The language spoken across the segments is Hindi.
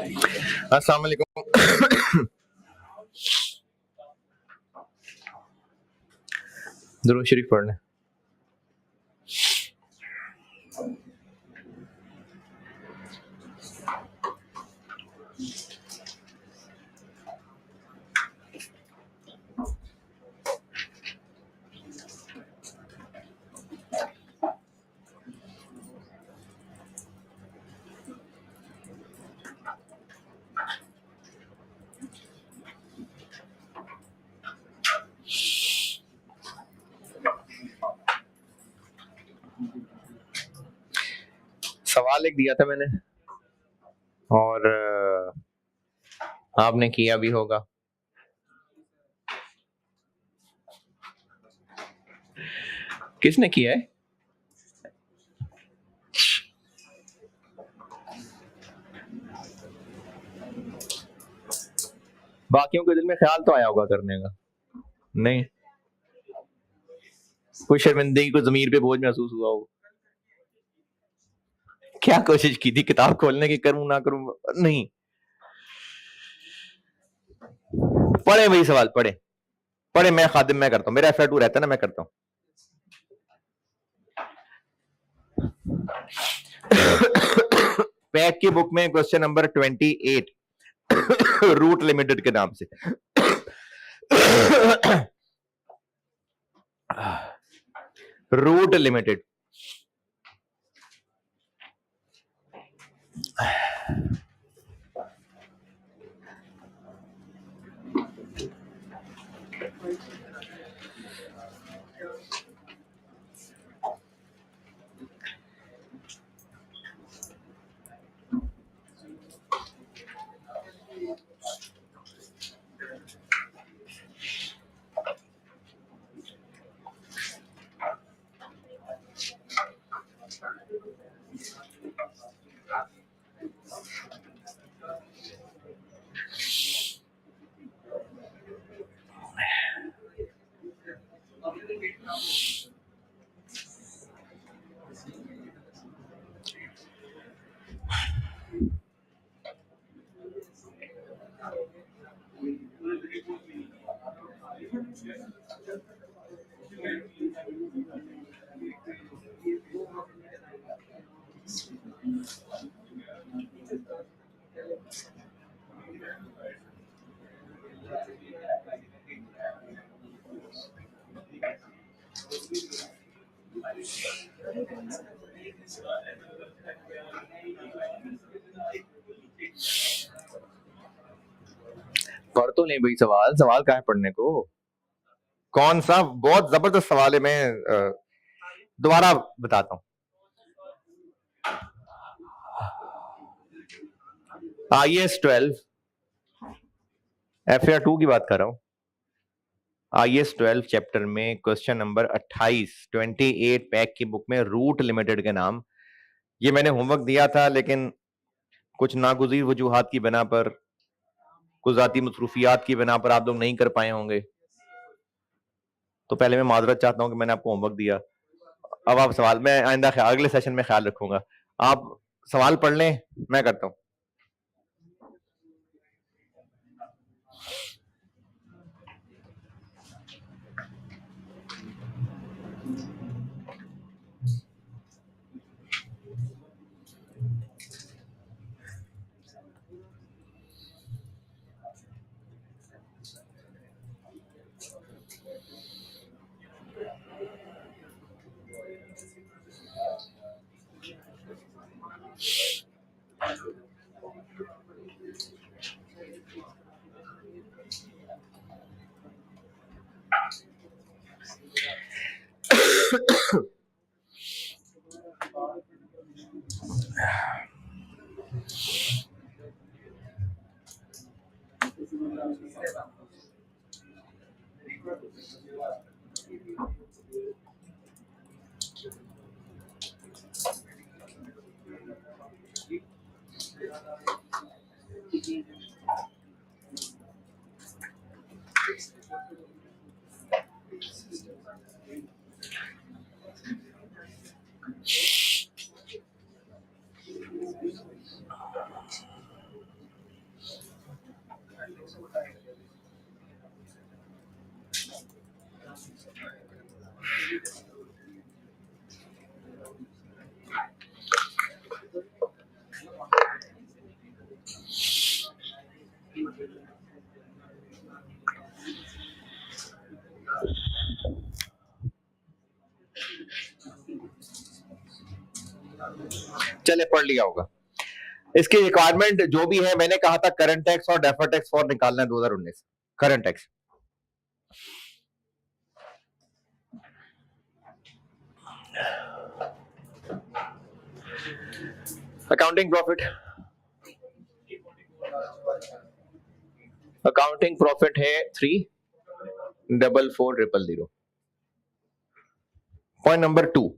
अस्सलाम वालेकुम। दुरूद शरीफ पढ़ लें। सवाल एक दिया था मैंने और आपने किया भी होगा। किसने किया है? बाकियों के दिल में ख्याल तो आया होगा करने का, नहीं? कोई शर्मिंदगी को ज़मीर पे बोझ महसूस हुआ हो? क्या कोशिश की थी किताब खोलने की, करूं ना करूं? नहीं पढ़े वही सवाल, पढ़े पढ़े। मैं खादिम मैं करता हूं, मेरा FR2 रहता है ना, मैं करता हूं। पैक की बुक में क्वेश्चन नंबर 28 रूट लिमिटेड के नाम से। Root limited. पढ़ तो नहीं भाई, सवाल सवाल कहाँ है पढ़ने को? कौन सा? बहुत जबरदस्त सवाल है, मैं दोबारा बताता हूं। IAS 12 FR2 की बात कर रहा हूं। IAS 12 चैप्टर में क्वेश्चन नंबर 28 पैक की बुक में रूट लिमिटेड के नाम। ये मैंने होमवर्क दिया था, लेकिन कुछ नागुज़ीर वजूहात की बिना पर, कुछ ज़ाती मसरूफियात की बिना पर आप लोग नहीं कर पाए होंगे। तो पहले मैं माजरत चाहता हूं कि मैंने आपको होमवर्क दिया। अब आप सवाल, मैं आइंदा अगले सेशन में ख्याल रखूंगा। आप सवाल पढ़ लें, मैं करता हूं। चले पढ़ लिया होगा। इसकी रिक्वायरमेंट जो भी है, मैंने कहा था करंट टैक्स और डेफर्ड टैक्स फॉर निकालना है 2019। Current tax, accounting profit, accounting profit है 3,44,000। Point number 2,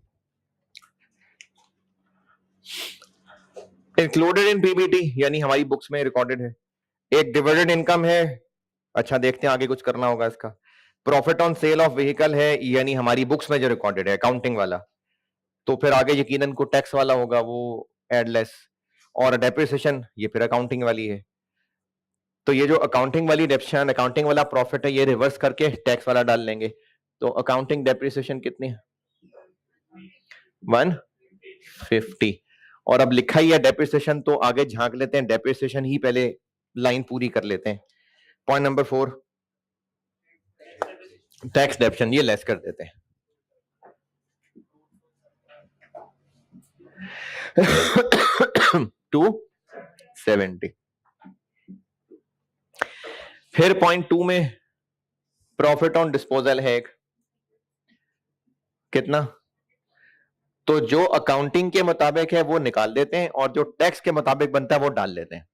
included in PBT, यानी हमारी बुक्स में रिकॉर्डेड है। एक डिविडेंड इनकम है, अच्छा देखते हैं आगे कुछ करना होगा इसका। Profit on sale of vehicle है, यानी हमारी बुक्स में जो रिकॉर्डेड है अकाउंटिंग वाला, तो फिर आगे यकीनन को टैक्स वाला होगा, वो एडलेस। और डेप्रिसिएशन ये फिर अकाउंटिंग वाली है। तो ये जो अकाउंटिंग वाली डेप्रिसिएशन, अकाउंटिंग वाला प्रॉफिट है, ये रिवर्स करके टैक्स वाला डाल लेंगे। तो अकाउंटिंग डेप्रिसिएशन कितनी है? 150। और अब लिखा ही है डेप्रिसिएशन, तो आगे झांक लेते हैं, डेप्रिसिएशन ही पहले लाइन पूरी कर लेते हैं। पॉइंट नंबर 4, टैक्स डेप्शन, ये लेस कर देते हैं। टू 70। फिर पॉइंट 2 में प्रॉफिट ऑन डिस्पोजल है एक, कितना? तो जो अकाउंटिंग के मुताबिक है वो निकाल देते हैं, और जो टैक्स के मुताबिक बनता है वो डाल लेते हैं।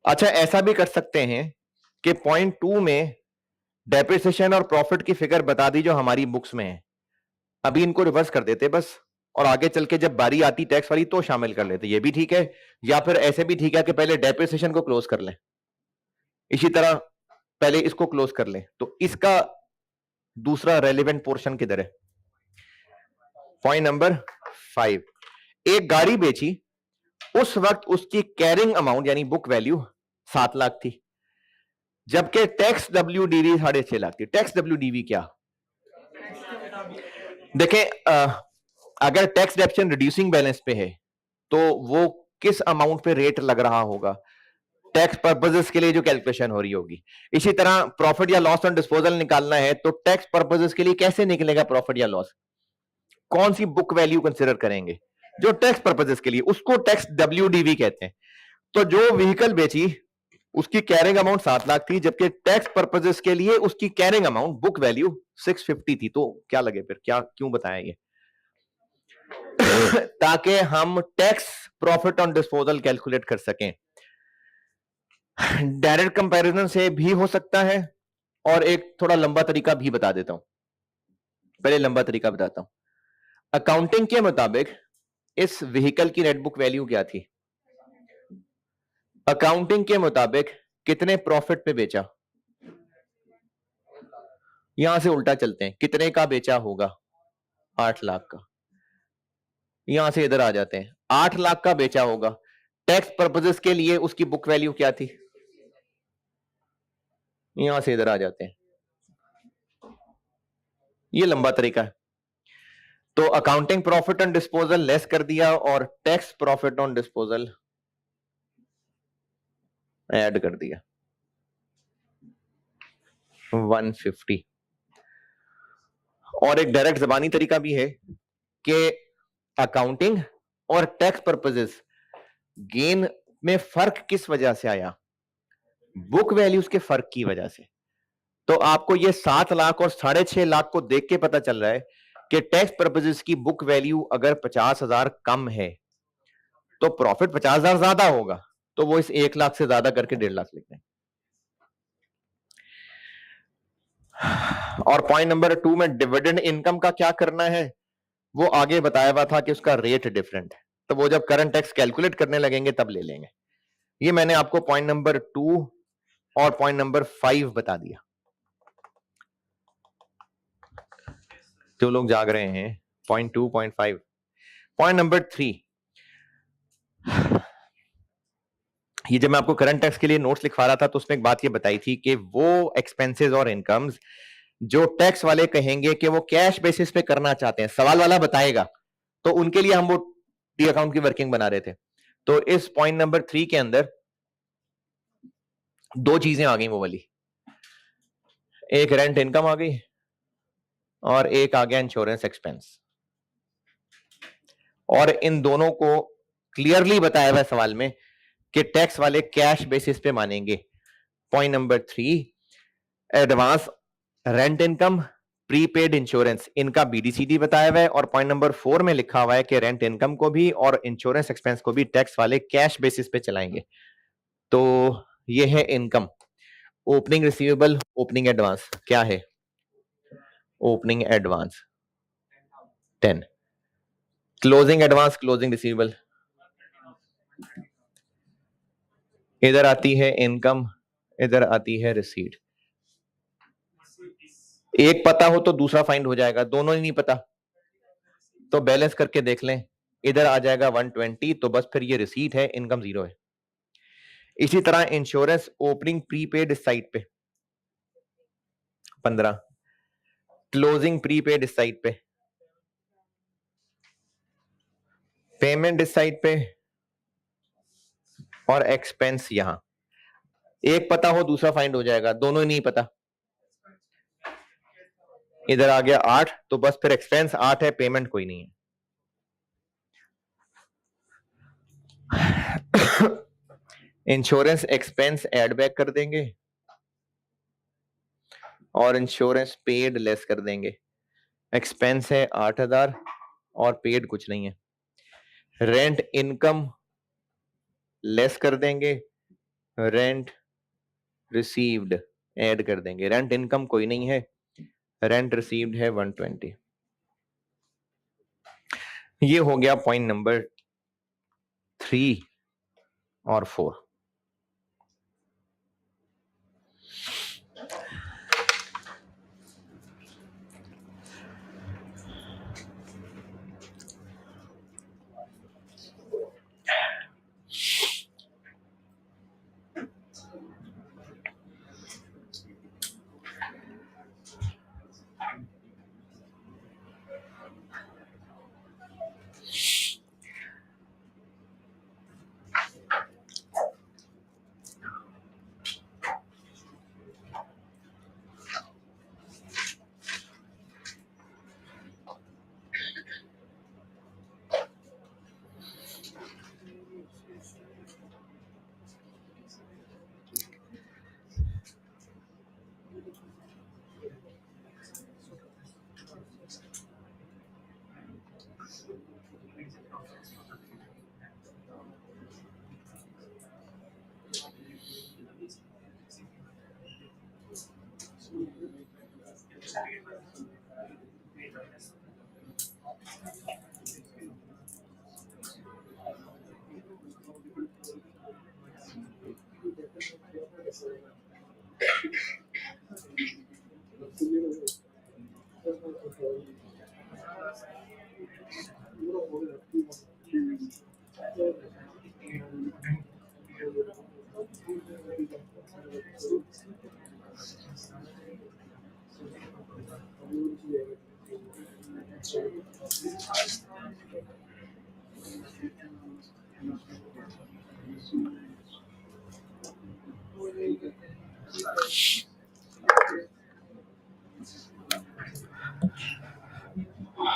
अच्छा, ऐसा भी कर सकते हैं कि पॉइंट 2 में डेप्रिसिएशन और प्रॉफिट की फिगर बता दी जो हमारी बुक्स में है, अभी इनको रिवर्स कर देते बस, और आगे चल के जब बारी आती टैक्स वाली तो शामिल कर लेते। ये भी ठीक है, या फिर ऐसे भी ठीक है कि पहले डेप्रिसिएशन को क्लोज कर लें, इसी तरह पहले इसको क्लोज कर लें। तो इसका दूसरा रेलिवेंट पोर्शन किधर है? पॉइंट नंबर 5, एक गाड़ी बेची, उस वक्त उसकी कैरिंग अमाउंट यानी बुक वैल्यू 7 लाख थी, जबकि टैक्स WDV 6.5 लाख थी। टैक्स WDV क्या? देखें, अगर टैक्स डेप्शन रिड्यूसिंग बैलेंस पे है तो वो किस अमाउंट पे रेट लग रहा होगा, टैक्स पर्पसेस के लिए जो कैलकुलेशन हो रही होगी। इसी तरह प्रॉफिट या लॉस ऑन डिस्पोजल निकालना है तो टैक्स पर्पसेस के लिए कैसे निकलेगा प्रॉफिट या लॉस? कौन सी बुक वैल्यू कंसिडर करेंगे? जो टैक्स पर्पसेस के लिए, उसको टैक्स WDV कहते हैं। तो जो व्हीकल बेची उसकी कैरिंग अमाउंट 7 लाख थी, जबकि टैक्स पर्पसेस के लिए उसकी कैरिंग अमाउंट बुक वैल्यू 650 थी। तो क्या लगे फिर, क्या क्यों बताया ये? ताकि हम tax profit on disposal calculate कर सकें। डायरेक्ट कंपैरिजन से भी हो सकता है, और एक थोड़ा लंबा तरीका भी बता देता हूं। पहले लंबा तरीका बताता हूं। अकाउंटिंग के मुताबिक इस व्हीकल की नेट बुक वैल्यू क्या थी? अकाउंटिंग के मुताबिक कितने प्रॉफिट पे बेचा? यहां से उल्टा चलते हैं, कितने का बेचा होगा? 8 लाख का। यहां से इधर आ जाते हैं, 8 लाख का बेचा होगा, टैक्स पर्पसेस के लिए उसकी बुक वैल्यू क्या थी? यहां से इधर आ जाते हैं, ये लंबा तरीका है। तो accounting profit on disposal less कर दिया, और tax profit on disposal add कर दिया, 150। और एक डायरेक्ट जबानी तरीका भी है कि अकाउंटिंग और टैक्स पर्पसेस गेन में फर्क किस वजह से आया? बुक वैल्यूज के फर्क की वजह से। तो आपको ये 7 लाख और 6.5 लाख को देख के पता चल रहा है कि टैक्स पर्पसेस की बुक वैल्यू अगर 50,000 कम है तो प्रॉफिट 50,000 ज्यादा होगा, तो वो इस 1 लाख से ज्यादा करके 1.5 लाख लिख रहे हैं। और पॉइंट नंबर 2 में डिविडेंड इनकम का क्या करना है, वो आगे बताया हुआ था कि उसका रेट डिफरेंट है, तो वो जब करंट टैक्स कैलकुलेट करने लगेंगे तब ले लेंगे। ये मैंने आपको पॉइंट नंबर 2 और पॉइंट नंबर 5 बता दिया। जो लोग जाग रहे हैं, पॉइंट 2, पॉइंट 5। पॉइंट नंबर 3, ये जब मैं आपको करंट टैक्स के लिए नोट्स लिखवा रहा था तो उसमें एक बात ये बताई थी कि वो एक्सपेंसेस और इनकम्स जो टैक्स वाले कहेंगे कि वो कैश बेसिस पे करना चाहते हैं, सवाल वाला बताएगा, तो उनके लिए हम वो टी अकाउंट की वर्किंग बना रहे थे। तो इस पॉइंट नंबर 3 के अंदर दो चीजें आ गई वो वाली, एक रेंट इनकम आ गई और एक आ गया इंश्योरेंस एक्सपेंस, और इन दोनों को क्लियरली बताया हुआ सवाल में कि टैक्स वाले कैश बेसिस पे मानेंगे। Point number 3, advance rent income, prepaid insurance, इनका बीडीसीडी बताया हुआ है, और पॉइंट नंबर 4 में लिखा हुआ है कि रेंट इनकम को भी और इंश्योरेंस एक्सपेंस को भी टैक्स वाले कैश बेसिस पे चलाएंगे। तो ये है income. Opening receivable, opening advance क्या है? Opening advance 10, closing advance, closing receivable, इधर आती है इनकम, इधर आती है रिसीट। एक पता हो तो दूसरा फाइंड हो जाएगा, दोनों ही नहीं पता तो बैलेंस करके देख लें, इधर आ जाएगा 120, तो बस फिर ये रिसीट है, इनकम 0 है। इसी तरह इंश्योरेंस ओपनिंग प्रीपेड इस साइड पे 15, क्लोजिंग प्रीपेड इस साइड पे, पेमेंट इस साइड पे, और एक्सपेंस यहां। एक पता हो दूसरा फाइंड हो जाएगा, दोनों ही नहीं पता, इधर आ गया 8, तो बस फिर एक्सपेंस 8 है, पेमेंट कोई नहीं है। इंश्योरेंस एक्सपेंस ऐड बैक कर देंगे और इंश्योरेंस पेड लेस कर देंगे। एक्सपेंस है 8000 और पेड कुछ नहीं है। रेंट इनकम लेस कर देंगे, रेंट रिसीव्ड ऐड कर देंगे। रेंट इनकम कोई नहीं है, रेंट रिसीव्ड है 120। ये हो गया पॉइंट नंबर 3 और 4।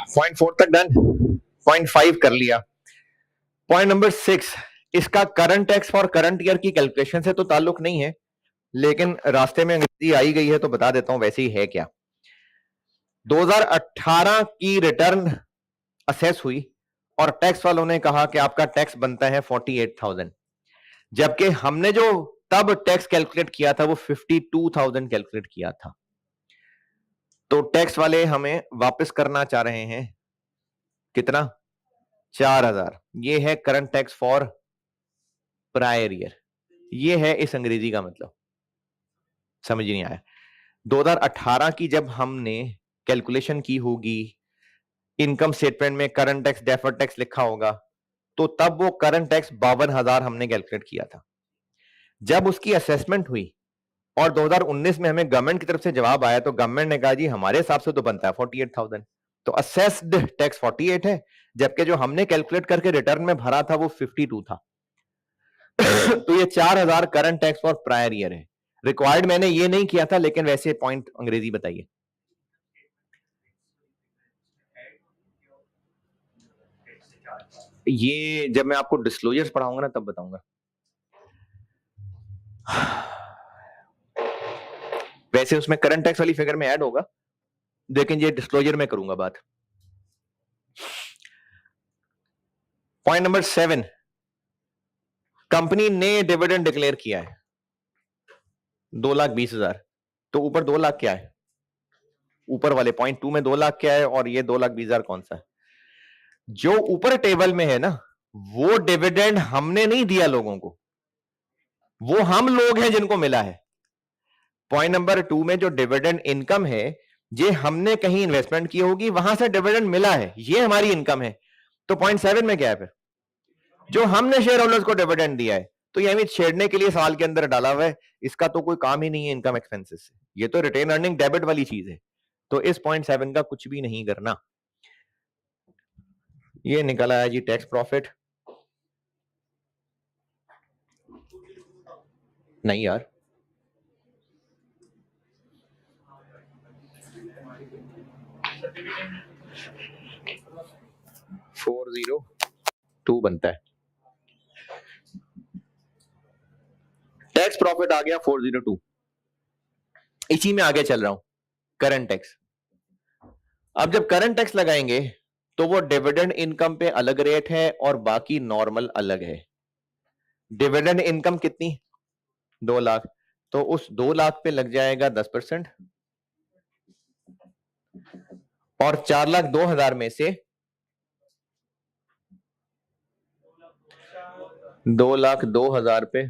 पॉइंट 4 तक डन, पॉइंट 5 कर लिया। पॉइंट नंबर 6, इसका current tax for current year की कैलकुलेशन से तो ताल्लुक नहीं है, लेकिन रास्ते में अंग्रेजी आई गई है तो बता देता हूं वैसे ही है क्या। 2018 की रिटर्न असेस हुई और टैक्स वालों ने कहा कि आपका टैक्स बनता है 48,000, जबकि हमने जो तब टैक्स कैलकुलेट किया था वो 52,000 कैलकुलेट किया था। तो टैक्स वाले हमें वापस करना चाह रहे हैं कितना? 4,000। ये है current tax for prior year, ये है इस अंग्रेजी का मतलब। समझ नहीं आया? 2018 की जब हमने कैलकुलेशन की होगी, इनकम स्टेटमेंट में करंट टैक्स डेफर्ड टैक्स लिखा होगा, तो तब वो करंट टैक्स 52,000 हमने कैलकुलेट किया था। जब उसकी असेसमेंट हुई और 2019 में हमें गवर्नमेंट की तरफ से जवाब आया, तो गवर्नमेंट ने कहा जी हमारे हिसाब से तो बनता है 48,000, तो असेस्ड टैक्स 48 है, जबकि जो हमने कैलकुलेट करके रिटर्न में भरा था वो 52 था। तो ये 4,000 current tax for prior year है। रिक्वायर्ड मैंने ये नहीं किया था, लेकिन वैसे पॉइंट अंग्रेजी बताइए। ये जब मैं आपको डिस्क्लोजर्स पढ़ाऊंगा ना तब बताऊंगा। वैसे उसमें करंट टैक्स वाली फिगर में ऐड होगा, लेकिन ये डिस्क्लोजर में करूंगा बात। पॉइंट नंबर 7, कंपनी ने डिविडेंड डिक्लेयर किया है 2,20,000, तो ऊपर 2 लाख क्या है? ऊपर वाले पॉइंट 2 में 2 लाख क्या है, और ये 2,20,000 कौन सा है? जो ऊपर टेबल में है ना, वो डिविडेंड हमने नहीं दिया लोगों को, वो हम लोग हैं जिनको मिला है। पॉइंट नंबर 2 में जो डिविडेंड इनकम है, ये हमने कहीं इन्वेस्टमेंट की होगी, वहां से डिविडेंड मिला है, ये हमारी इनकम है। तो पॉइंट 7 में क्या है फिर? जो हमने शेयर होल्डर्स को डिविडेंड दिया है। तो ये हमें छेड़ने के लिए सवाल के अंदर डाला हुआ है, इसका तो कोई काम ही नहीं है इनकम एक्सपेंसेस से, ये तो रिटेन अर्निंग डेबिट वाली चीज है। तो इस पॉइंट 7 का कुछ भी नहीं करना। ये निकला है जी टैक्स प्रॉफिट। नहीं यार, 402 बनता है। टैक्स प्रॉफिट आ गया 402, इसी में आगे चल रहा हूं। करंट टैक्स, अब जब करंट टैक्स लगाएंगे तो वो डिविडेंड इनकम पे अलग रेट है और बाकी नॉर्मल अलग है। डिविडेंड इनकम कितनी? 2 लाख, तो उस 2 लाख पे लग जाएगा 10%, और 4,02,000 में से 2,02,000 पे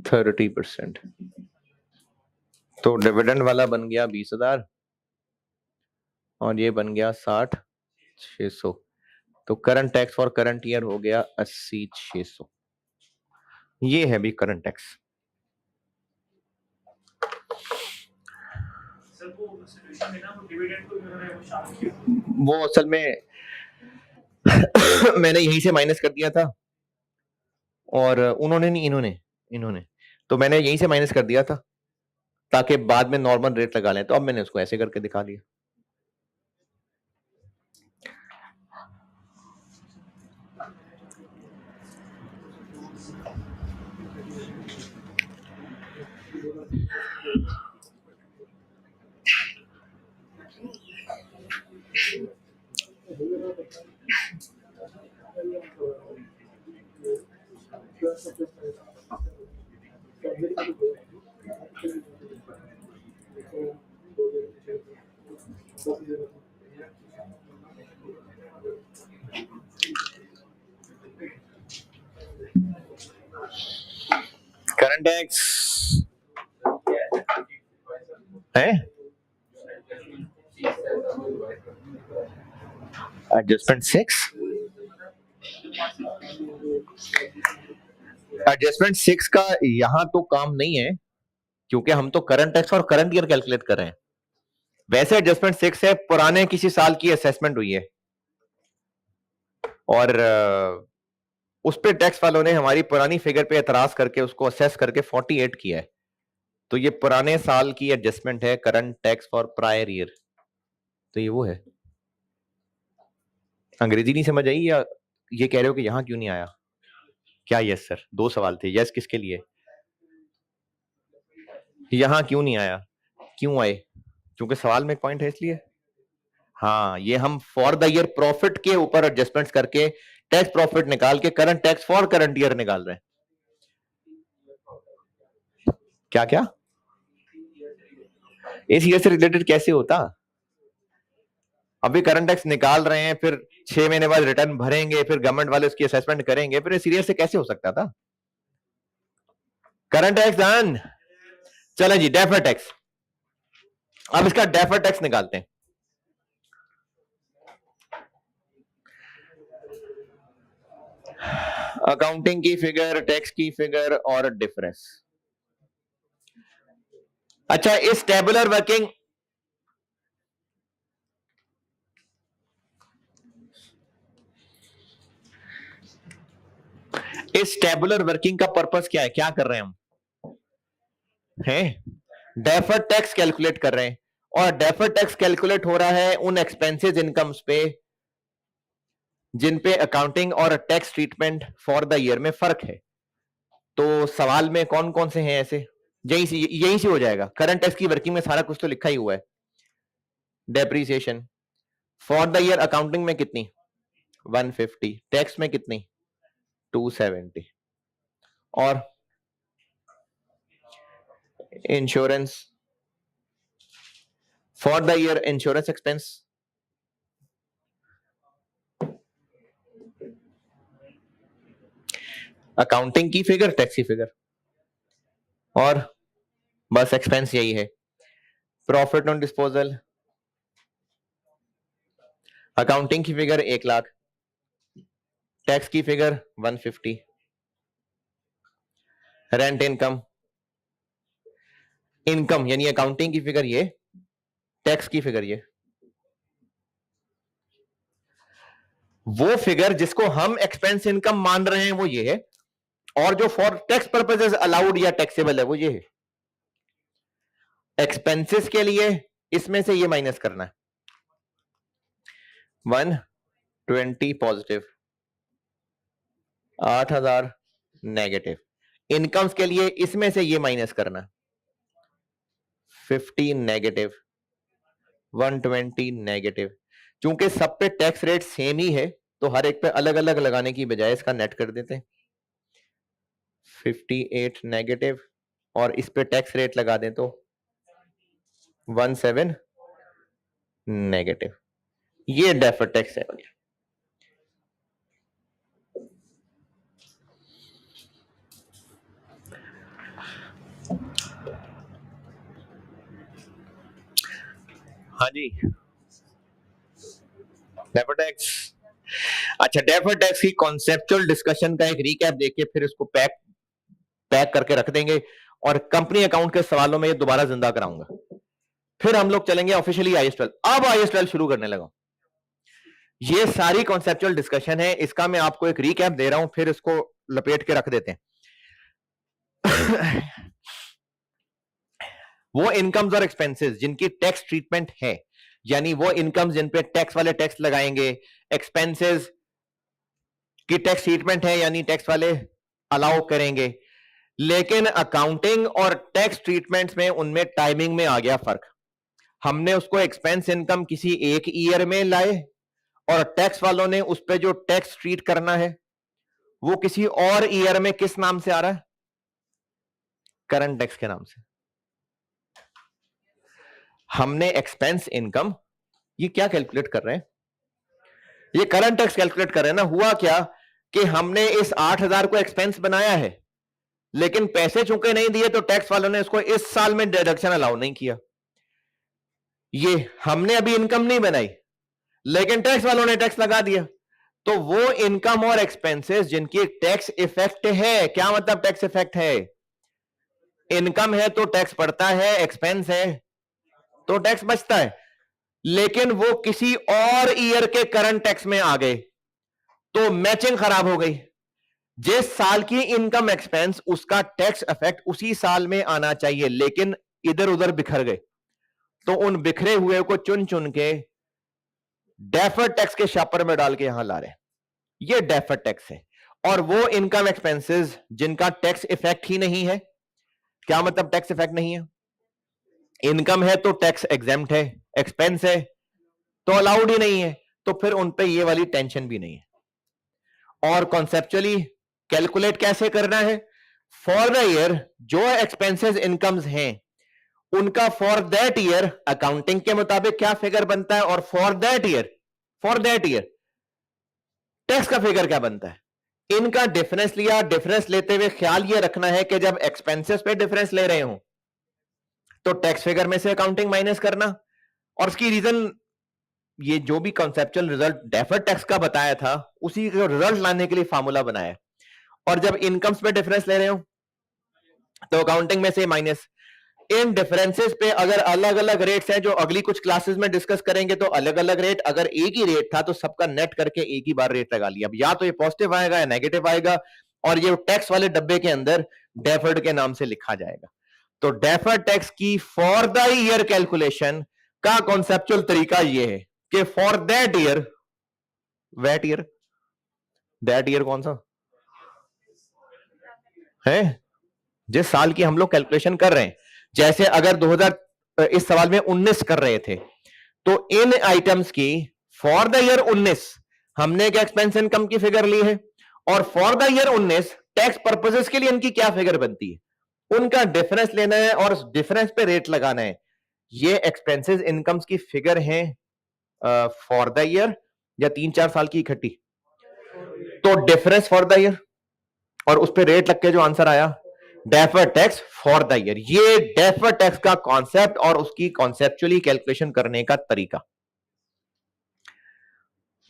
30%, तो डिविडेंड वाला बन गया 20,000 और ये बन गया 60,600। तो current tax for current year हो गया 80,600। ये है भी करंट टैक्स। वो असल में मैंने यहीं से माइनस कर दिया था, और उन्होंने नहीं, इन्होंने तो मैंने यहीं से माइनस कर दिया था ताकि बाद में नॉर्मल रेट लगा लें, तो अब मैंने उसको ऐसे करके दिखा दिया। करंट टैक्स है एडजस्टमेंट 6, एडजस्टमेंट 6 का यहां तो काम नहीं है, क्योंकि हम तो करंट टैक्स और करंट ईयर कैलकुलेट कर रहे हैं। वैसे एडजस्टमेंट 6 है, पुराने किसी साल की असेसमेंट हुई है, और उस पे टैक्स वालों ने हमारी पुरानी फिगर पे एतराज करके उसको असेस करके 48 किया है। तो ये पुराने साल की एडजस्टमेंट है, current tax for prior year. तो ये वो है। अंग्रेजी नहीं समझ आई, या ये कह रहे हो कि यहां क्यों नहीं आया? क्या यस सर? 2 सवाल थे, यस किसके लिए? यहां क्यों नहीं आया? क्यों आए? क्योंकि सवाल में एक पॉइंट है इसलिए। हाँ, ये हम फॉर द ईयर प्रॉफिट के ऊपर एडजस्टमेंट्स करके टैक्स प्रॉफिट निकाल के current tax for current year निकाल रहे हैं। क्या क्या? इस ईयर से रिलेटेड कैसे होता? अभी करंट टैक्स निकाल रहे हैं, फिर 6 महीने बाद रिटर्न भरेंगे, फिर गवर्नमेंट वाले उसकी असेसमेंट करेंगे, फिर इस ईयर से कैसे हो सकता था? Current tax done. चलो जी, डेफर्ड टैक्स। अब इसका डेफर्ड टैक्स निकालते हैं। अकाउंटिंग की फिगर, टैक्स की फिगर और डिफरेंस। अच्छा, इस टेबुलर वर्किंग का पर्पस क्या है? क्या कर रहे हैं हम? हैं डेफर्ड टैक्स कैलकुलेट कर रहे हैं, और डेफर्ड टैक्स कैलकुलेट हो रहा है उन एक्सपेंसेस इनकम्स पे जिन पे अकाउंटिंग और tax treatment for the year में फर्क है। तो सवाल में कौन कौन से हैं ऐसे? यहीं से हो जाएगा। करंट टैक्स की वर्किंग में सारा कुछ तो लिखा ही हुआ है। Depreciation for the year accounting में कितनी? 150। टैक्स में कितनी? 270। और insurance for the year, insurance expense accounting की फिगर, टैक्स की फिगर, और बस एक्सपेंस यही है। प्रॉफिट ऑन डिस्पोजल अकाउंटिंग की फिगर 1 लाख, टैक्स की फिगर 150। रेंट इनकम, इनकम यानी अकाउंटिंग की फिगर ये, टैक्स की फिगर ये। वो फिगर जिसको हम एक्सपेंस इनकम मान रहे हैं वो ये है, और जो फॉर टैक्स पर्पसेस अलाउड या टैक्सेबल है वो ये है। एक्सपेंसेस के लिए इसमें से ये माइनस करना है। 120 पॉजिटिव, 8000 नेगेटिव। इनकम्स के लिए इसमें से ये माइनस करना, 50 नेगेटिव, 120 नेगेटिव। चूंकि सब पे टैक्स रेट सेम ही है तो हर एक पे अलग अलग लगाने की बजाय इसका नेट कर देते हैं। 58 नेगेटिव, और इस पे टैक्स रेट लगा दें तो 17 नेगेटिव। ये डेफर्ड टैक्स है। हाँ जी, डेफर्ड टैक्स। अच्छा, डेफर्ड टैक्स की कॉन्सेप्चुअल डिस्कशन का एक रिकैप देके फिर इसको पैक करके रख देंगे, और कंपनी अकाउंट के सवालों में ये दोबारा जिंदा कराऊंगा। फिर हम लोग चलेंगे ऑफिशियली IAS 12। अब IAS 12 शुरू करने लगा। ये सारी कॉन्सेप्चुअल डिस्कशन है, इसका मैं आपको एक रिकैप दे रहा हूं, फिर इसको लपेट के रख देते हैं। वो इनकम्स और एक्सपेंसेस जिनकी टैक्स ट्रीटमेंट है, यानी वो इनकम्स जिन पे टैक्स वाले टैक्स लगाएंगे, एक्सपेंसेस की टैक्स ट्रीटमेंट है यानी टैक्स वाले अलाउ करेंगे, लेकिन अकाउंटिंग और टैक्स ट्रीटमेंट्स में उनमें टाइमिंग में आ गया फर्क। हमने उसको एक्सपेंस इनकम किसी एक ईयर में लाए, और टैक्स वालों ने उस पर जो टैक्स ट्रीट करना है वो किसी और ईयर में किस नाम से आ रहा है? करंट टैक्स के नाम से। हमने एक्सपेंस इनकम ये क्या कैलकुलेट कर रहे हैं? ये करंट टैक्स कैलकुलेट कर रहे हैं ना। हुआ क्या कि हमने इस 8000 को एक्सपेंस बनाया है, लेकिन पैसे चूंकि नहीं दिए तो टैक्स वालों ने इसको इस साल में डिडक्शन अलाउ नहीं किया। ये हमने अभी इनकम नहीं बनाई, लेकिन टैक्स वालों ने टैक्स लगा दिया। तो वो इनकम और एक्सपेंसेस जिनकी टैक्स इफेक्ट है, क्या मतलब टैक्स इफेक्ट है? इनकम है तो टैक्स पड़ता है, एक्सपेंस है तो टैक्स बचता है, लेकिन वो किसी और ईयर के करंट टैक्स में आ गए तो मैचिंग खराब हो गई। जिस साल की इनकम एक्सपेंस उसका टैक्स इफेक्ट उसी साल में आना चाहिए, लेकिन इधर उधर बिखर गए, तो उन बिखरे हुए को चुन चुन के डेफर्ड टैक्स के शापर में डाल के यहां ला रहे हैं। ये डेफर्ड टैक्स है। और वो इनकम एक्सपेंसेस जिनका टैक्स इफेक्ट ही नहीं है, क्या मतलब टैक्स इफेक्ट नहीं है? इनकम है तो टैक्स एग्जेम्प्ट है, एक्सपेंस है तो अलाउड ही नहीं है, तो फिर उन पे ये वाली टेंशन भी नहीं है। और कॉन्सेप्चुअली कैलकुलेट कैसे करना है? फॉर द ईयर जो एक्सपेंसेस इनकम्स हैं उनका फॉर दैट ईयर अकाउंटिंग के मुताबिक क्या फिगर बनता है, और फॉर दैट ईयर टैक्स का फिगर क्या बनता है। इनका डिफरेंस लिया। डिफरेंस लेते हुए ख्याल यह रखना है कि जब एक्सपेंसेस पे डिफरेंस ले रहे हो तो टैक्स फिगर में से अकाउंटिंग माइनस करना। और उसकी रीजन, ये जो भी कॉन्सेप्चुअल रिजल्ट डेफर्ड टैक्स का बताया था उसी को रिजल्ट लाने के लिए फार्मूला बनाया। और जब इनकम्स पे डिफरेंस ले रहे हो तो अकाउंटिंग में से माइनस। इन डिफरेंसेस पे अगर अलग अलग रेट्स हैं जो अगली कुछ क्लासेस में डिस्कस करेंगे तो अलग अलग रेट, अगर एक ही रेट था तो सबका नेट करके एक ही बार रेट लगा लिया। अब या तो ये पॉजिटिव आएगा या नेगेटिव आएगा, और ये टैक्स वाले डब्बे के अंदर डेफर्ड के नाम से लिखा जाएगा। तो डेफर्ड टैक्स की फॉर द ईयर कैलकुलेशन का कॉन्सेप्चुअल तरीका ये है कि for that year, what year, that year कौन सा है जिस साल की हम लोग कैलकुलेशन कर रहे हैं। जैसे अगर 2000 इस सवाल में 19 कर रहे थे तो इन आइटम्स की फॉर द ईयर 19 हमने एक एक्सपेंस इनकम की फिगर ली है, और for the year 19 tax purposes के लिए इनकी क्या फिगर बनती है, उनका डिफरेंस लेना है और उस डिफरेंस पे रेट लगाना है। ये एक्सपेंसेस इनकम्स की फिगर है फॉर द ईयर या 3-4 साल की इकट्ठी, तो डिफरेंस फॉर द ईयर और उस पर रेट लग के जो आंसर आया deferred tax for the year. ये डेफर्ड टैक्स का कॉन्सेप्ट और उसकी कॉन्सेप्चुअली कैलकुलेशन करने का तरीका।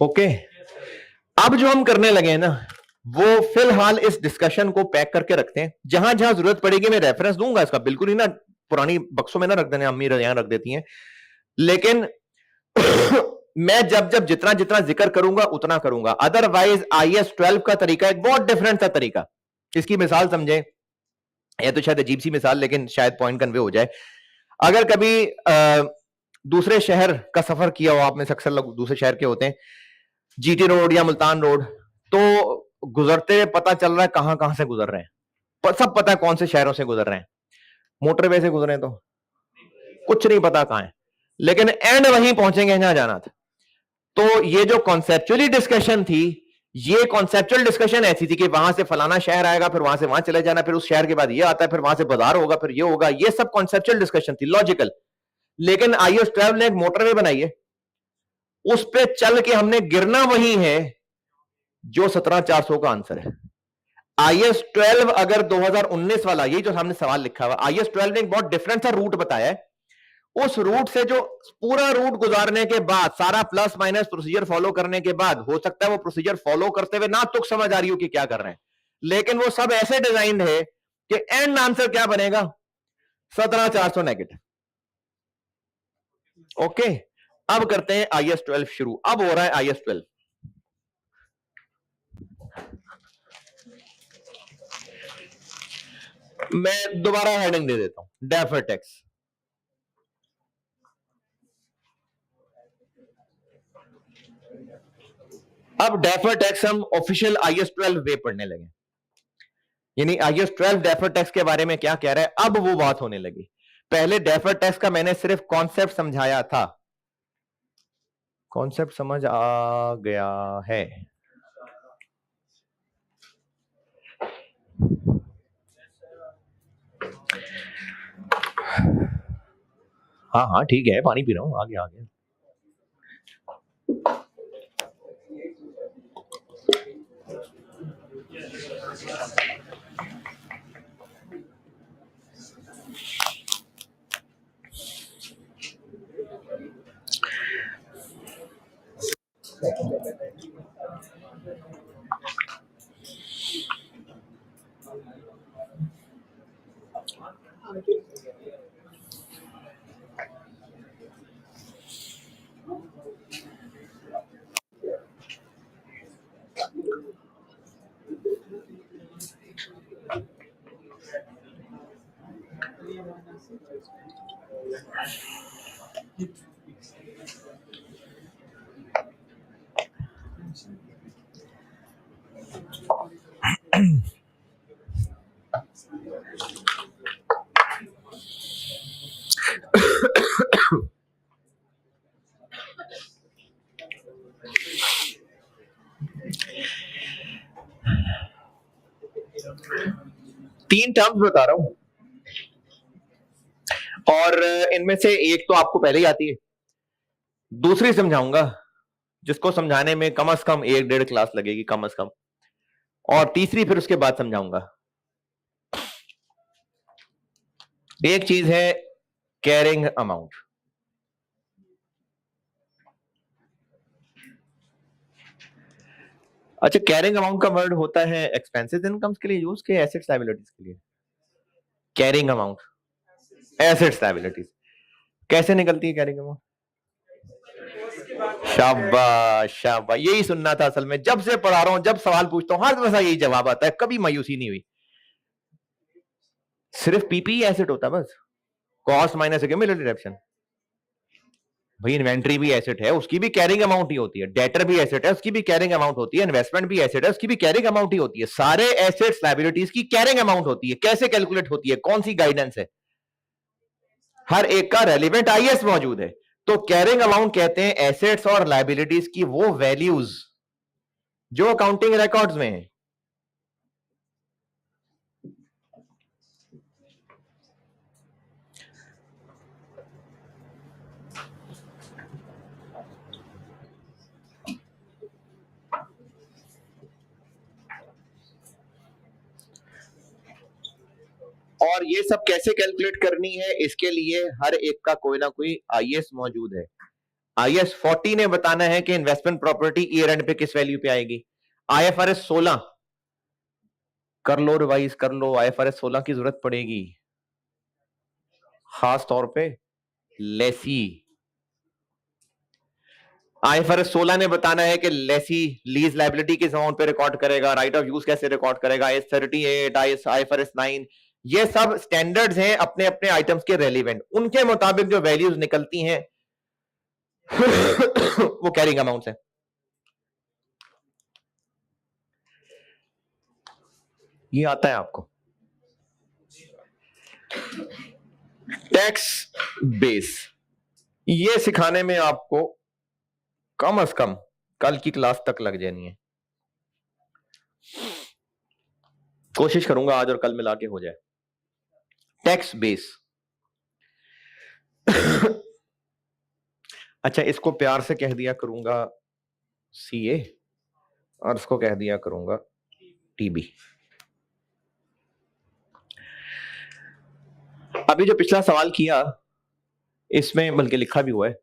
ओके, अब जो हम करने लगे हैं ना वो फिलहाल इस डिस्कशन को पैक करके रखते हैं। जहां जहां जरूरत पड़ेगी मैं रेफरेंस दूंगा इसका, बिल्कुल ही ना पुरानी बक्सों में ना रख देने, अम्मी यहां रख देती हैं, लेकिन मैं जब जब जितना जितना जिक्र करूंगा उतना करूंगा। अदरवाइज IAS 12 का तरीका एक बहुत डिफरेंट सा तरीका। इसकी मिसाल समझे, ये तो शायद अजीब सी मिसाल लेकिन शायद पॉइंट कन्वे हो जाए। अगर कभी दूसरे शहर का सफर किया हो आपने, अक्सर लोग दूसरे शहर के होते हैं, GT रोड या मुल्तान रोड, तो गुजरते हुए पता चल रहा है कहां कहां से गुजर रहे हैं, सब पता है कौन से शहरों से गुजर रहे हैं। मोटरवे से गुजरे तो कुछ नहीं पता कहां है, लेकिन एंड वहीं पहुंचेंगे जहां जाना था। तो ये जो कॉन्सेप्चुअली डिस्कशन थी, ये कॉन्सेप्चुअल डिस्कशन ऐसी थी कि वहां से फलाना शहर आएगा, फिर वहां से वहां चले जाना, फिर उस शहर के बाद ये आता है, फिर वहां से बाजार होगा, फिर ये होगा, ये सब कॉन्सेप्चुअल डिस्कशन थी, लॉजिकल। लेकिन IAS 12 ने एक मोटरवे बनाई है, उस पे चल के हमने गिरना वही है जो 17,400 का आंसर है। IAS 12 अगर 2019 वाला, यही जो सामने सवाल लिखा हुआ, IAS 12 ने एक बहुत डिफरेंट सा रूट बताया है। उस रूट से जो पूरा रूट गुजारने के बाद, सारा प्लस माइनस प्रोसीजर फॉलो करने के बाद, हो सकता है वो प्रोसीजर फॉलो करते हुए ना तुक समझ आ रही हो कि क्या कर रहे हैं, लेकिन वो सब ऐसे डिजाइन है कि एंड आंसर क्या बनेगा, 17,400 नेगेटिव। ओके, अब करते हैं IAS 12 शुरू। अब हो रहा है IAS 12। मैं दोबारा हेडिंग दे देता हूं, डेफर्ड टैक्स। अब डेफर्ड टैक्स हम ऑफिशियल IAS 12 वे पढ़ने लगे, यानी IAS 12 डेफर्ड टैक्स के बारे में क्या कह रहा है, अब वो बात होने लगी। पहले डेफर्ड टैक्स का मैंने सिर्फ कॉन्सेप्ट समझाया था, कॉन्सेप्ट समझ आ गया है? हाँ हाँ ठीक है, पानी पी रहा हूं, आगे आगे। तीन टर्म्स बता रहा हूं, और इनमें से एक तो आपको पहले ही आती है, दूसरी समझाऊंगा जिसको समझाने में कम से कम 1-1.5 क्लास लगेगी कम से कम, और तीसरी फिर उसके बाद समझाऊंगा। एक चीज है कैरिंग अमाउंट। अच्छा, कैरिंग अमाउंट का वर्ड होता है एक्सपेंसेस इनकम्स के लिए यूज के एसेट्स लायबिलिटीज के लिए? कैरिंग अमाउंट एसेट्स लायबिलिटीज कैसे निकलती है कैरिंग अमाउंट? शाबाश शाबाश, यही सुनना था असल में। जब से पढ़ा रहा हूं, जब सवाल पूछता हूं, हर दफा यही जवाब आता है, कभी मायूसी नहीं हुई। सिर्फ पीपीई एसेट होता है बस, कॉस्ट माइनस एक्यूमुलेटेड डिडक्शन। भाई इन्वेंट्री भी एसेट है, उसकी भी कैरिंग अमाउंट ही होती है। डेटर भी एसेट है, उसकी भी कैरिंग अमाउंट होती है। इन्वेस्टमेंट भी एसेट है, उसकी भी कैरिंग अमाउंट ही होती है। सारे एसेट्स लायबिलिटीज की कैरिंग अमाउंट होती है। कैसे कैलकुलेट होती है, कौन सी गाइडेंस है? हर एक का रेलिवेंट आईएस मौजूद है। तो कैरिंग अमाउंट कहते हैं एसेट्स और लायबिलिटीज की वो वैल्यूज जो अकाउंटिंग रिकॉर्ड्स में है। और ये सब कैसे कैलकुलेट करनी है, इसके लिए हर एक का कोई ना कोई आईएस मौजूद है। आईएस 40 ने बताना है कि इन्वेस्टमेंट प्रॉपर्टी ईयर एंड पे किस वैल्यू पे आएगी। आईएफआरएस 16 कर लो, रिवाइज कर लो, आईएफआरएस 16 की जरूरत पड़ेगी खास तौर पे लेसी। आईएफआरएस 16 ने बताना है कि लेसी लीज लायबिलिटी किस अमाउंट पे रिकॉर्ड करेगा, राइट ऑफ यूज कैसे रिकॉर्ड करेगा, आईएस 38, आईएफआरएस 9, ये सब स्टैंडर्ड्स हैं अपने अपने आइटम्स के रेलिवेंट। उनके मुताबिक जो वैल्यूज निकलती हैं वो कैरिंग अमाउंट्स है। ये आता है आपको टैक्स बेस। ये सिखाने में आपको कम से कम कल की क्लास तक लग जानी है। कोशिश करूंगा आज और कल मिला के हो जाए। टैक्स बेस अच्छा, इसको प्यार से कह दिया करूंगा सीए और इसको कह दिया करूंगा टीबी। अभी जो पिछला सवाल किया इसमें बल्कि लिखा भी हुआ है,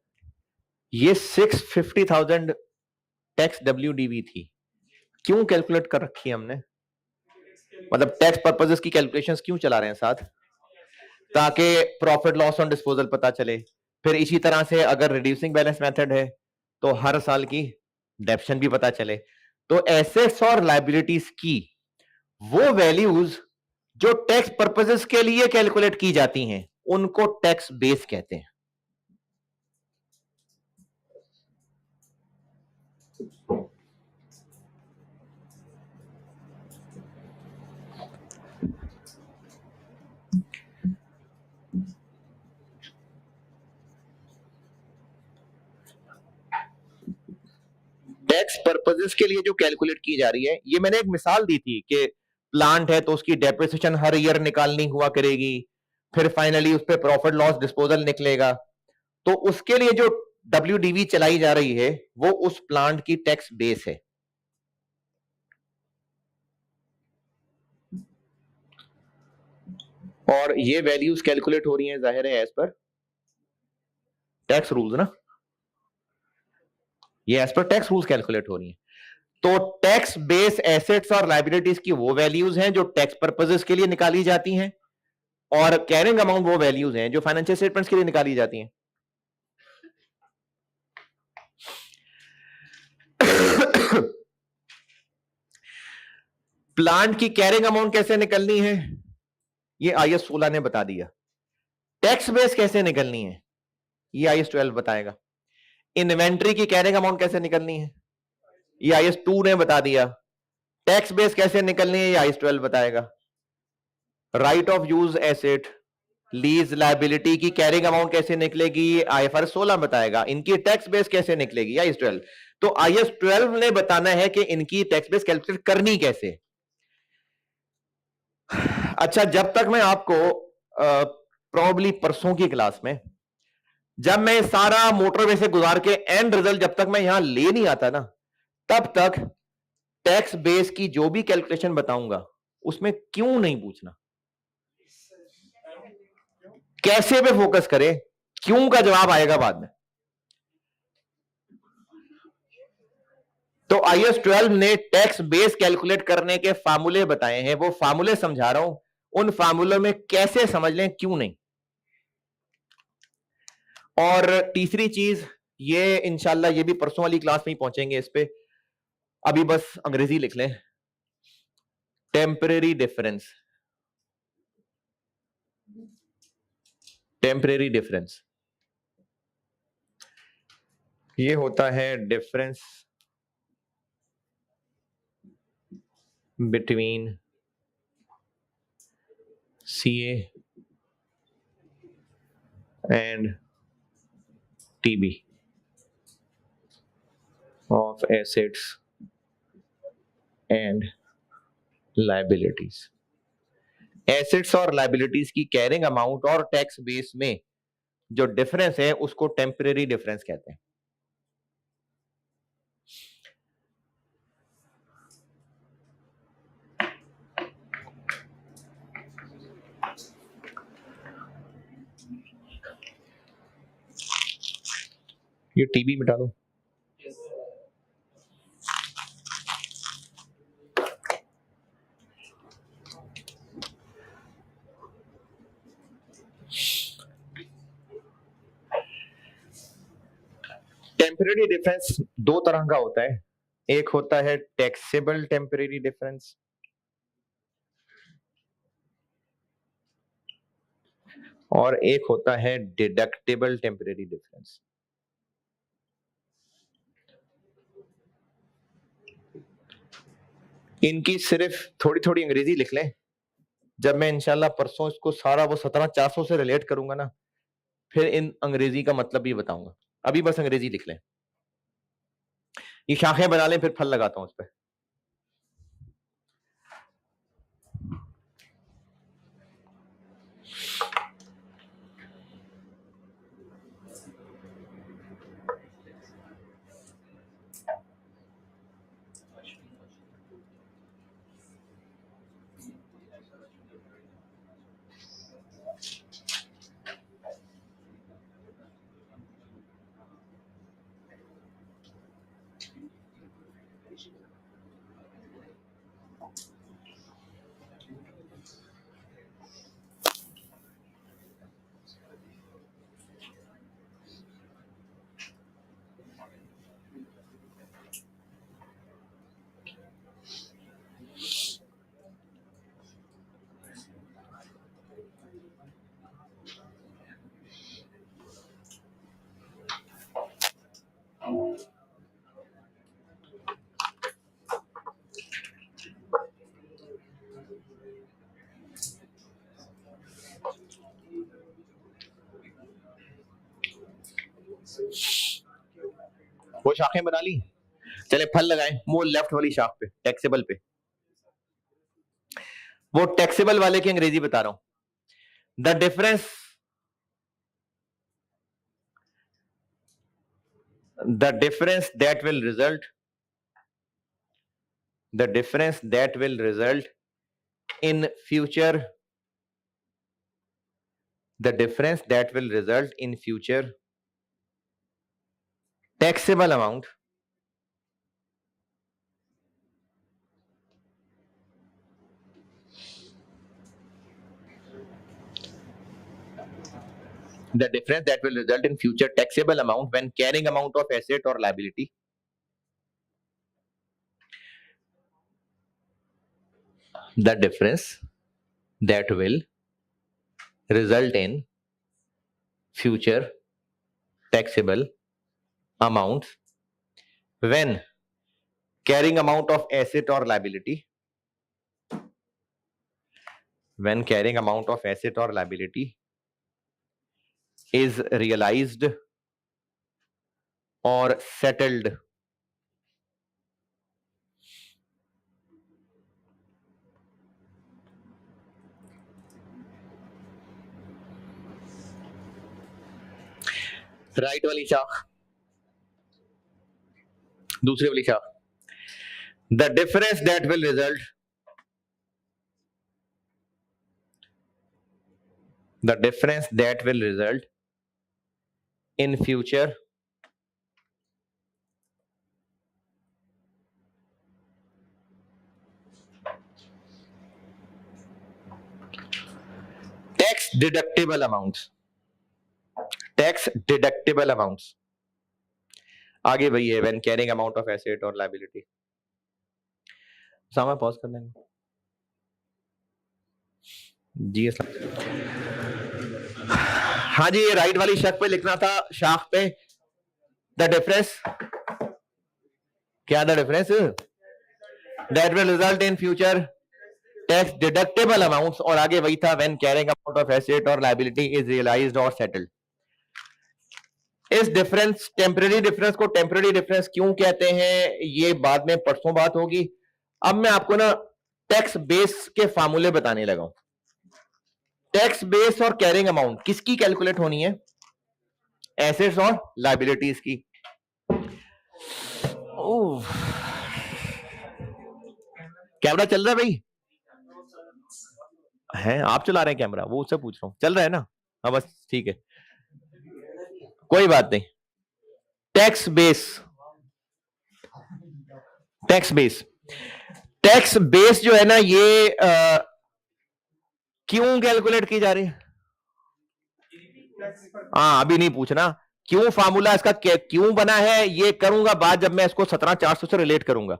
ये 650,000 टैक्स WDV थी। क्यों कैलकुलेट कर रखी है हमने? मतलब टैक्स पर्पसेस की कैलकुलेशंस क्यों चला रहे हैं साथ? ताकि प्रॉफिट लॉस ऑन डिस्पोजल पता चले। फिर इसी तरह से अगर रिड्यूसिंग बैलेंस मेथड है तो हर साल की डेप्शन भी पता चले। तो एसेट्स और लायबिलिटीज की वो वैल्यूज जो टैक्स पर्पसेस के लिए कैलकुलेट की जाती हैं उनको टैक्स बेस कहते हैं। टैक्स पर्पसेस के लिए जो कैलकुलेट की जा रही है, ये मैंने एक मिसाल दी थी कि प्लांट है तो उसकी डेप्रिसिएशन हर ईयर निकालनी हुआ करेगी, फिर फाइनली उस पर प्रॉफिट लॉस डिस्पोजल निकलेगा। तो उसके लिए जो WDV चलाई जा रही है वो उस प्लांट की टैक्स बेस है। और ये वैल्यूज कैलकुलेट हो रही हैं जाहिर है एज पर टैक्स रूल्स ना, ये as per tax rules calculate हो रही हैं। तो टैक्स बेस एसेट्स और लायबिलिटीज की वो वैल्यूज हैं जो टैक्स पर्पसेस के लिए निकाली जाती हैं, और कैरिंग अमाउंट वो वैल्यूज हैं जो फाइनेंशियल स्टेटमेंट्स के लिए निकाली जाती हैं। प्लांट की कैरिंग अमाउंट कैसे निकलनी है ये आईएस 16 ने बता दिया। टैक्स बेस कैसे निकलनी है ये आईएस 12 बताएगा। इन्वेंट्री की कैरिंग अमाउंट कैसे निकलनी है ये आईएस 2 ने बता दिया। टैक्स बेस कैसे निकलनी है ये आईएस 12 बताएगा। Right of use asset, lease liability की कैरिंग अमाउंट कैसे निकलेगी आईएफआरएस 16 बताएगा। इनकी टैक्स बेस कैसे निकलेगी आईएस 12। तो आईएस 12 ने बताना है कि इनकी टैक्स बेस कैलकुलेट करनी कैसे। अच्छा, जब तक मैं आपको प्रोबेबली परसों की क्लास में जब मैं सारा मोटरवे से गुजार के एंड रिजल्ट जब तक मैं यहां ले नहीं आता ना, तब तक टैक्स बेस की जो भी कैलकुलेशन बताऊंगा उसमें क्यों नहीं पूछना, कैसे पे फोकस करें, क्यों का जवाब आएगा बाद में। तो IS 12 ने टैक्स बेस कैलकुलेट करने के फार्मूले बताए हैं, वो फार्मूले समझा रहा हूं, उन फार्मूलों में कैसे समझ लें, क्यों नहीं। और तीसरी चीज, ये इंशाल्लाह ये भी परसों वाली क्लास में ही पहुंचेंगे इस पे, अभी बस अंग्रेजी लिख लें। टेम्परेरी डिफरेंस, टेम्परेरी डिफरेंस ये होता है difference between CA and TB of assets and liabilities। Assets और लाइबिलिटीज की कैरिंग अमाउंट और टैक्स बेस में जो डिफरेंस है उसको टेम्परेरी डिफरेंस कहते हैं। ये TB मिटा दो। टेम्परेरी डिफरेंस दो तरह का होता है, एक होता है टैक्सेबल टेम्परेरी डिफरेंस और एक होता है डिडक्टेबल टेम्परेरी डिफरेंस। इनकी सिर्फ थोड़ी थोड़ी अंग्रेजी लिख लें, जब मैं इंशाल्लाह परसों इसको सारा वो 17,400 से रिलेट करूंगा ना, फिर इन अंग्रेजी का मतलब भी बताऊंगा। अभी बस अंग्रेजी लिख लें, ये शाखें बना लें, फिर फल लगाता हूं उस पर। वो शाखें बना ली, चले फल लगाएं। वो लेफ्ट वाली शाख पे, टैक्सेबल पे, वो टैक्सेबल वाले की अंग्रेजी बता रहा हूं। The difference, the difference that will result, the difference that will result in future, the difference that will result in future taxable amount, the difference that will result in future taxable amount when carrying amount of asset or liability, the difference that will result in future taxable amounts when carrying amount of asset or liability, when carrying amount of asset or liability is realized or settled right वाली शाख, दूसरी वाली शाख, the difference that will result, the difference that will result in future deductible amounts, tax deductible amounts. आगे वही है, when carrying amount of asset और लायबिलिटी। सामा पॉज कर लेंगे जी। हाँ जी, ये राइट वाली शक पे लिखना था, शाख पे द डिफरेंस, क्या the difference that will result in future tax deductible amounts, और आगे वही था when carrying amount of asset और लायबिलिटी इज रियलाइज्ड और सेटल्ड। इस डिफरेंस, टेम्पररी डिफरेंस को टेम्पररी डिफरेंस क्यों कहते हैं ये बाद में परसों बात होगी। अब मैं आपको ना टैक्स बेस के फार्मूले बताने लगा हूं। टैक्स बेस और कैरिंग अमाउंट किसकी कैलकुलेट होनी है, एसेट्स और लायबिलिटीज की। कैमरा चल रहा है भाई? है, आप चला रहे हैं कैमरा? वो उससे पूछ रहा हूं, चल रहा है ना? हाँ बस ठीक है, कोई बात नहीं। Tax base, tax base, tax base जो है ना ये क्यों कैलकुलेट की जा रही है? हाँ अभी नहीं पूछना क्यों, फार्मूला इसका क्यों बना है ये करूंगा बात, जब मैं इसको 17,400 से रिलेट करूंगा।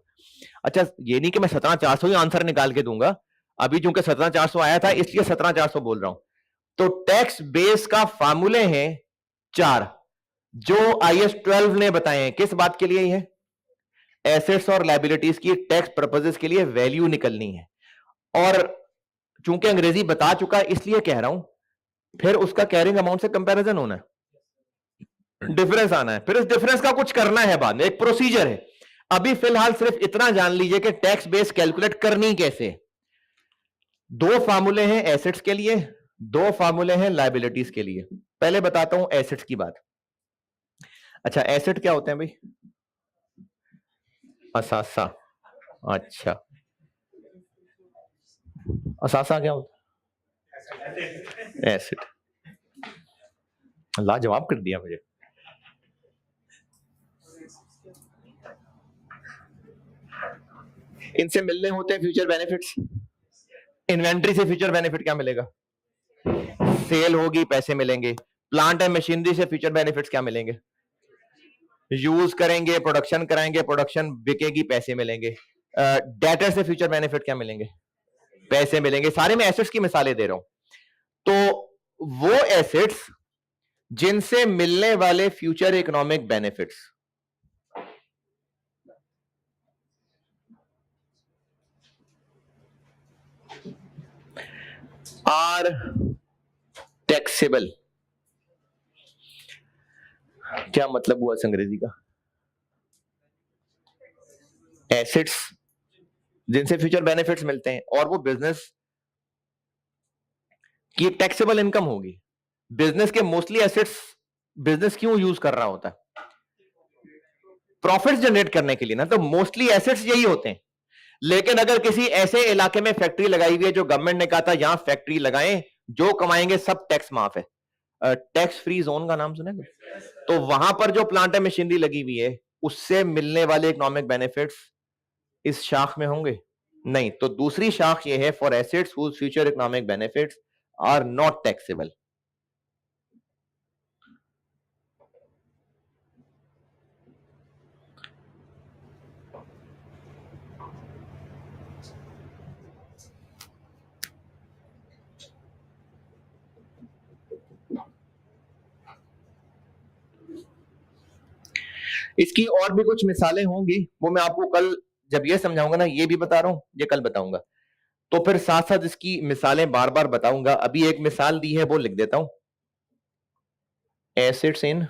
अच्छा ये नहीं कि मैं 17,400 ही आंसर निकाल के दूंगा, अभी चूंकि 17,400 आया था इसलिए 17,400 बोल रहा हूं। तो टैक्स बेस का फार्मूले हैं 4 जो IS 12 ने बताए हैं। किस बात के लिए है? एसेट्स और लायबिलिटीज की टैक्स पर्पसेस के लिए वैल्यू निकलनी है, और चूंकि अंग्रेजी बता चुका इसलिए कह रहा हूं, फिर उसका कैरिंग अमाउंट से कंपैरिजन होना है, डिफरेंस आना है, फिर इस डिफरेंस का कुछ करना है बाद में, एक प्रोसीजर है। अभी फिलहाल सिर्फ इतना जान लीजिए कि टैक्स बेस कैलकुलेट करनी कैसे। 2 फार्मूले हैं एसेट्स के लिए, 2 फार्मूले हैं लायबिलिटीज के लिए। पहले बताता हूं एसेट्स की बात। अच्छा एसेट क्या होते हैं भाई? असासा। अच्छा असासा क्या होता है? एसेट। लाजवाब कर दिया मुझे। इनसे मिलने होते हैं फ्यूचर बेनिफिट्स। इन्वेंट्री से फ्यूचर बेनिफिट क्या मिलेगा? सेल होगी, पैसे मिलेंगे। प्लांट एंड मशीनरी से फ्यूचर बेनिफिट्स क्या मिलेंगे? यूज करेंगे, प्रोडक्शन कराएंगे, प्रोडक्शन बिकेगी, पैसे मिलेंगे। डेटर से फ्यूचर बेनिफिट क्या मिलेंगे? पैसे मिलेंगे। सारे मैं एसेट्स की मिसालें दे रहा हूं। तो वो एसेट्स जिनसे मिलने वाले future economic benefits are taxable. क्या मतलब हुआ अंग्रेजी का? एसेट्स जिनसे फ्यूचर बेनिफिट्स मिलते हैं और वो बिजनेस की टैक्सेबल इनकम होगी। बिजनेस के मोस्टली एसेट्स बिजनेस क्यों यूज कर रहा होता है? प्रॉफिट जनरेट करने के लिए ना, तो मोस्टली एसेट्स यही होते हैं। लेकिन अगर किसी ऐसे इलाके में फैक्ट्री लगाई हुई है जो गवर्नमेंट ने कहा था यहां फैक्ट्री लगाएं, जो कमाएंगे सब टैक्स माफ है, टैक्स फ्री जोन का नाम सुने, तो वहां पर जो प्लांट है मशीनरी लगी हुई है उससे मिलने वाले इकोनॉमिक बेनिफिट्स इस शाख में होंगे नहीं। तो दूसरी शाख ये है for assets whose future economic benefits are not taxable. इसकी और भी कुछ मिसालें होंगी, वो मैं आपको कल जब ये समझाऊंगा ना, ये भी बता रहा हूं, ये कल बताऊंगा, तो फिर साथ साथ इसकी मिसालें बार बार बताऊंगा। अभी एक मिसाल दी है वो लिख देता हूं, assets in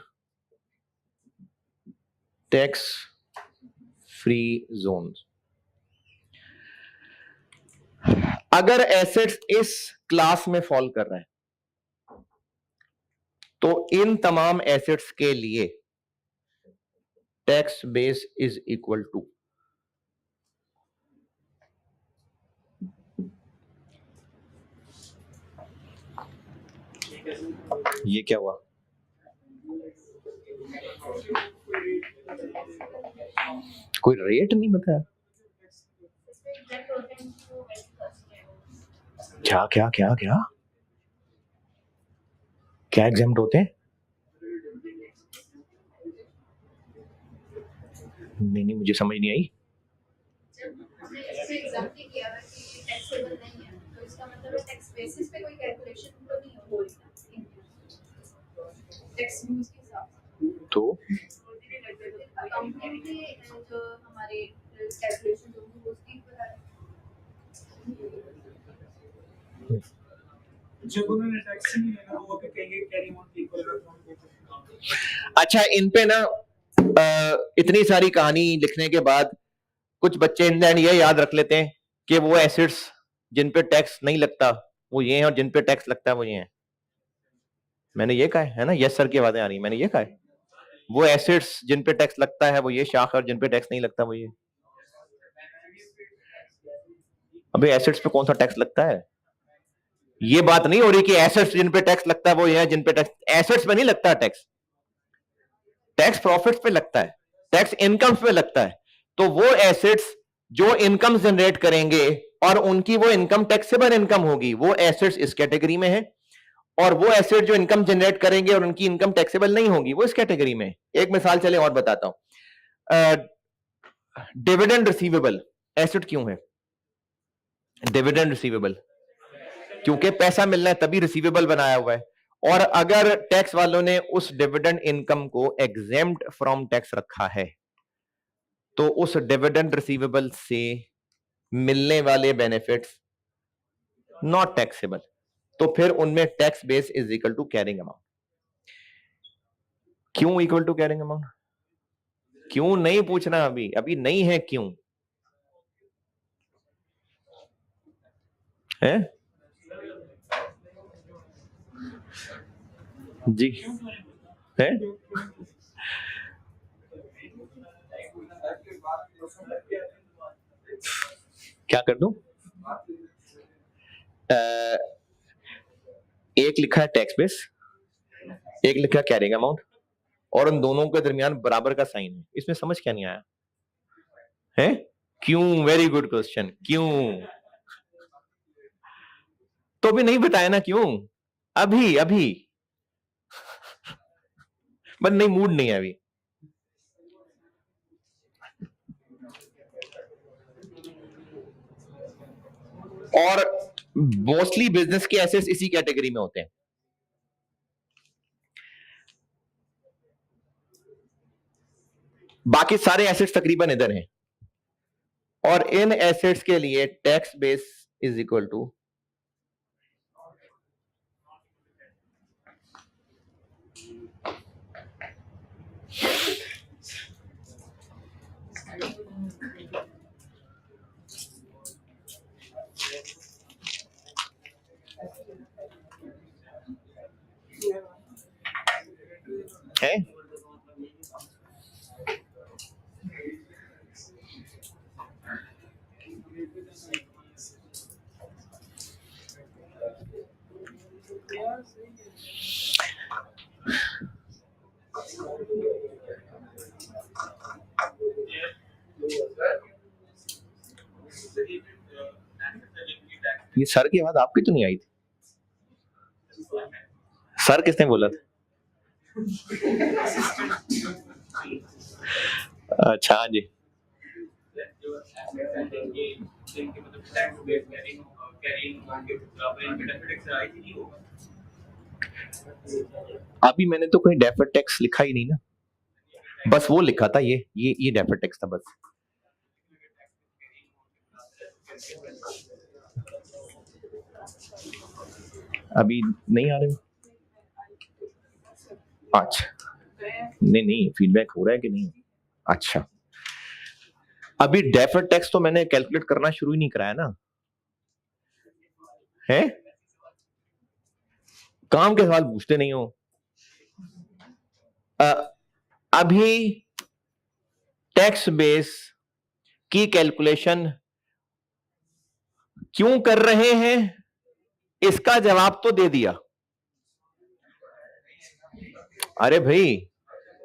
tax free zone. अगर एसेट्स इस क्लास में फॉल कर रहे हैं तो इन तमाम एसेट्स के लिए tax base is equal to, ये क्या हुआ? कोई रेट नहीं बताया? क्या क्या क्या क्या? क्या एग्जाम्प्ट होते हैं? नहीं, मुझे समझ नहीं आई। तो अच्छा, इन पे ना इतनी सारी कहानी लिखने के बाद कुछ बच्चे इन ये याद रख लेते हैं कि वो एसिड्स जिन पे टैक्स नहीं लगता वो ये हैं और जिन पे टैक्स लगता है वो ये हैं। मैंने ये कहा है ना, यस सर की आवाजें आ रही है, मैंने ये कहा है वो एसिड्स जिन पे टैक्स लगता है वो ये शाख और जिन पे टैक्स नहीं लगता वो ये। अबे एसिड्स पे कौन सा टैक्स लगता है? ये बात नहीं हो रही कि एसेट्स जिन पे टैक्स लगता है वो ये है जिन पे टैक्स, एसेट्स पे नहीं लगता टैक्स, टैक्स प्रॉफिट्स पे लगता है, टैक्स इनकम्स पे लगता है। तो वो एसेट्स जो इनकम जनरेट करेंगे और उनकी वो इनकम टैक्सेबल इनकम होगी वो एसेट्स इस कैटेगरी में है, और वो एसेट जो इनकम जनरेट करेंगे और उनकी इनकम टैक्सेबल नहीं होगी वो इस कैटेगरी में। एक मिसाल चले और बताता हूं, डिविडेंड रिसीवेबल एसेट क्यों है? डिविडेंड रिसीवेबल क्योंकि पैसा मिलना है तभी रिसीवेबल बनाया हुआ है, और अगर टैक्स वालों ने उस डिविडेंड इनकम को एग्जेम्प्ट फ्रॉम टैक्स रखा है तो उस डिविडेंड रिसीवेबल से मिलने वाले बेनिफिट्स नॉट टैक्सेबल, तो फिर उनमें tax base is equal to carrying amount. क्यों इक्वल टू कैरिंग अमाउंट? क्यों नहीं पूछना, अभी अभी नहीं है, क्यों है जी है? क्या कर दूं? एक लिखा है टैक्स बेस, एक लिखा है कैरिंग अमाउंट, और उन दोनों के दरमियान बराबर का साइन है। इसमें समझ क्या नहीं आया है? क्यों? वेरी गुड क्वेश्चन, क्यों? तो भी नहीं बताया ना क्यों? अभी अभी बट नहीं, मूड नहीं है अभी। और मोस्टली बिजनेस के एसेट्स इसी कैटेगरी में होते हैं। बाकी सारे एसेट्स तकरीबन इधर हैं, और इन एसेट्स के लिए tax base is equal to है। ये सर की आवाज आपकी तो नहीं आई थी? सर किसने बोला था? अच्छा हाँ जी। अभी मैंने तो कहीं डेफर्ड टैक्स लिखा ही नहीं ना, बस वो लिखा था ये डेफर्ड टैक्स था बस। अभी नहीं आ रहे? अच्छा, नहीं फीडबैक हो रहा है कि नहीं? अच्छा, अभी डेफर्ड टैक्स तो मैंने कैलकुलेट करना शुरू ही नहीं कराया ना, है? काम के सवाल पूछते नहीं हो। अभी टैक्स बेस की कैलकुलेशन क्यों कर रहे हैं इसका जवाब तो दे दिया। अरे भाई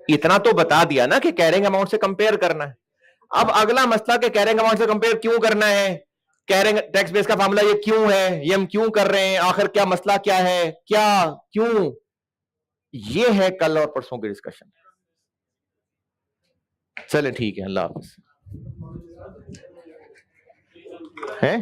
इतना तो बता दिया ना कि कैरिंग अमाउंट से कंपेयर करना है। अब अगला मसला कि कैरिंग अमाउंट से कंपेयर क्यों करना है, कैरिंग टैक्स बेस का फार्मूला ये क्यों है, ये हम क्यों कर रहे हैं, आखिर क्या मसला क्या है, क्या क्यों? ये है कल और परसों की डिस्कशन। चले ठीक है, अल्लाह हाफिज। है